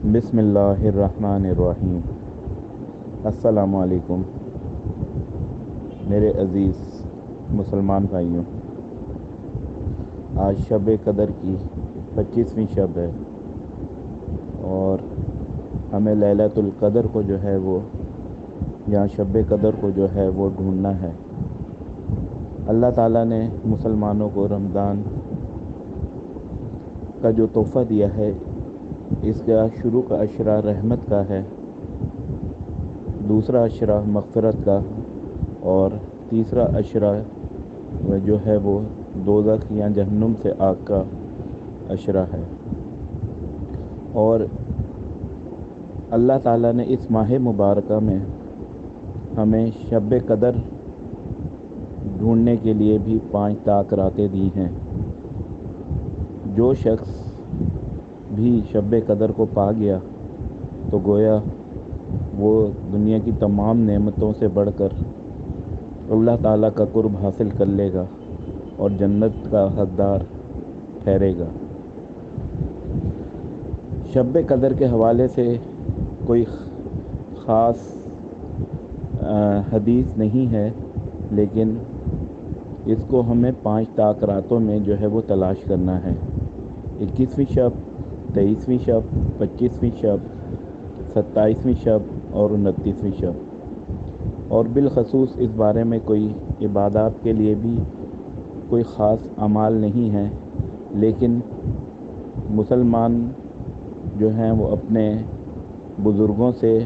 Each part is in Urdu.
بسم اللہ الرحمن الرحیم۔ السلام علیکم میرے عزیز مسلمان بھائیوں، آج شب قدر کی 25ویں شب ہے اور ہمیں لیلۃ القدر کو جو ہے وہ یہاں شب قدر کو جو ہے وہ ڈھونڈنا ہے۔ اللہ تعالیٰ نے مسلمانوں کو رمضان کا جو تحفہ دیا ہے، اس کا شروع کا عشرہ رحمت کا ہے، دوسرا عشرہ مغفرت کا، اور تیسرا عشرہ جو ہے وہ دوزخ یا جہنم سے آگ کا عشرہ ہے۔ اور اللہ تعالیٰ نے اس ماہ مبارکہ میں ہمیں شب قدر ڈھونڈنے کے لیے بھی 5 طاق راتیں دی ہیں۔ جو شخص بھی شب قدر کو پا گیا تو گویا وہ دنیا کی تمام نعمتوں سے بڑھ کر اللہ تعالیٰ کا قرب حاصل کر لے گا اور جنت کا حقدار ٹھہرے گا۔ شب قدر کے حوالے سے کوئی خاص حدیث نہیں ہے، لیکن اس کو ہمیں 5 طاق راتوں میں جو ہے وہ تلاش کرنا ہے۔ 21ویں شب، 23ویں شب، 25ویں شب، 27ویں شب اور 29ویں شب۔ اور بالخصوص اس بارے میں کوئی عبادات کے لیے بھی کوئی خاص اعمال نہیں ہیں، لیکن مسلمان جو ہیں وہ اپنے بزرگوں سے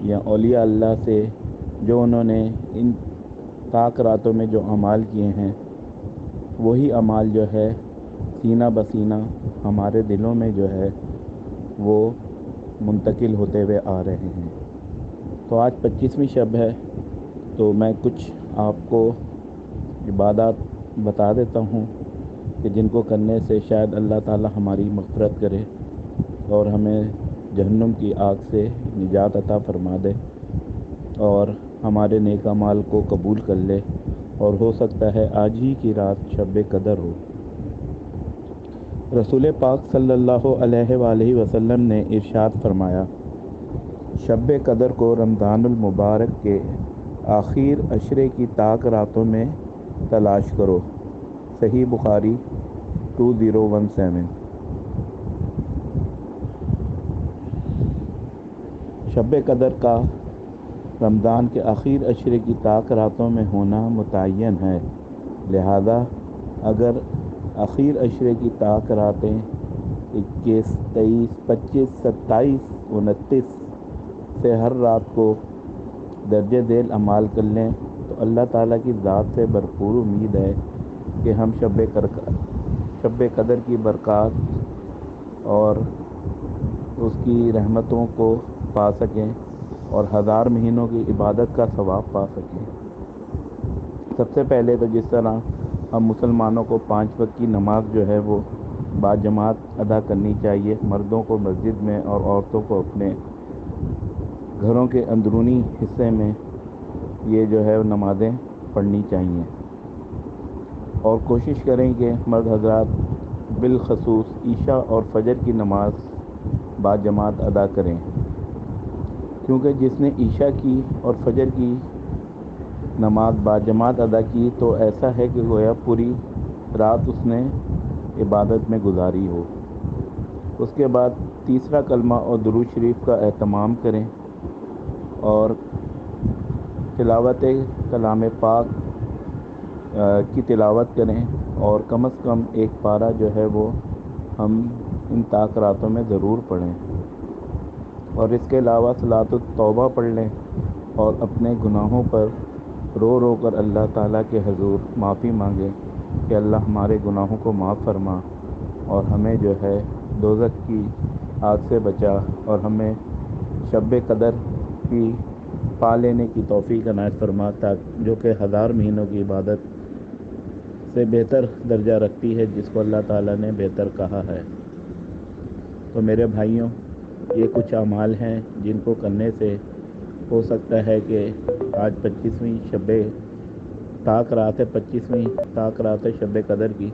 یا اولیاء اللہ سے جو انہوں نے ان طاق راتوں میں جو اعمال کیے ہیں، وہی اعمال جو ہے سینہ بسینہ ہمارے دلوں میں جو ہے وہ منتقل ہوتے ہوئے آ رہے ہیں۔ تو آج 25ویں شب ہے، تو میں کچھ آپ کو عبادات بتا دیتا ہوں کہ جن کو کرنے سے شاید اللہ تعالی ہماری مغفرت کرے اور ہمیں جہنم کی آگ سے نجات عطا فرما دے اور ہمارے نیک اعمال کو قبول کر لے، اور ہو سکتا ہے آج ہی کی رات شب قدر ہو۔ رسول پاک صلی اللہ علیہ وآلہ وسلم نے ارشاد فرمایا، شب قدر کو رمضان المبارک کے آخر عشرے کی طاق راتوں میں تلاش کرو۔ صحیح بخاری 2017۔ شب قدر کا رمضان کے آخر عشرے کی طاق راتوں میں ہونا متعین ہے، لہذا اگر آخر عشرے کی طاق راتیں 21، 23، 25، 27، 29 سے ہر رات کو درجہ ذیل اعمال کر لیں تو اللہ تعالیٰ کی ذات سے بھرپور امید ہے کہ ہم شب قدر کی برکات اور اس کی رحمتوں کو پا سکیں اور 1000 مہینوں کی عبادت کا ثواب پا سکیں۔ سب سے پہلے تو جس طرح ہم مسلمانوں کو 5 وقت کی نماز جو ہے وہ باجماعت ادا کرنی چاہیے، مردوں کو مسجد میں اور عورتوں کو اپنے گھروں کے اندرونی حصے میں یہ جو ہے نمازیں پڑھنی چاہیے، اور کوشش کریں کہ مرد حضرات بالخصوص عشاء اور فجر کی نماز باجماعت ادا کریں، کیونکہ جس نے عشاء کی اور فجر کی نماز باجماعت ادا کی تو ایسا ہے کہ گویا پوری رات اس نے عبادت میں گزاری ہو۔ اس کے بعد تیسرا کلمہ اور درود شریف کا اہتمام کریں اور تلاوت کلام پاک کی تلاوت کریں، اور کم از کم ایک پارہ جو ہے وہ ہم ان طاق راتوں میں ضرور پڑھیں، اور اس کے علاوہ صلاۃ التوبہ پڑھ لیں اور اپنے گناہوں پر رو رو کر اللہ تعالیٰ کے حضور معافی مانگیں کہ اللہ ہمارے گناہوں کو معاف فرما اور ہمیں جو ہے دوزخ کی آگ سے بچا اور ہمیں شب قدر کی پا لینے کی توفیق عنایت فرما، جو کہ 1000 مہینوں کی عبادت سے بہتر درجہ رکھتی ہے، جس کو اللہ تعالیٰ نے بہتر کہا ہے۔ تو میرے بھائیوں، یہ کچھ اعمال ہیں جن کو کرنے سے ہو سکتا ہے کہ آج 25ویں شب طاق رات ہے، 25ویں طاق رات ہے شب قدر کی،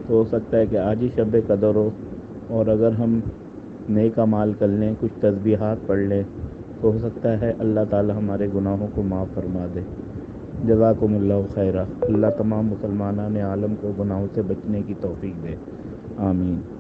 تو ہو سکتا ہے کہ آج ہی شب قدر ہو، اور اگر ہم نیک اعمال کر لیں، کچھ تسبیحات پڑھ لیں، تو ہو سکتا ہے اللہ تعالی ہمارے گناہوں کو معاف فرما دے۔ جزاکم اللہ خیرہ۔ اللہ تمام مسلمانان عالم کو گناہوں سے بچنے کی توفیق دے، آمین۔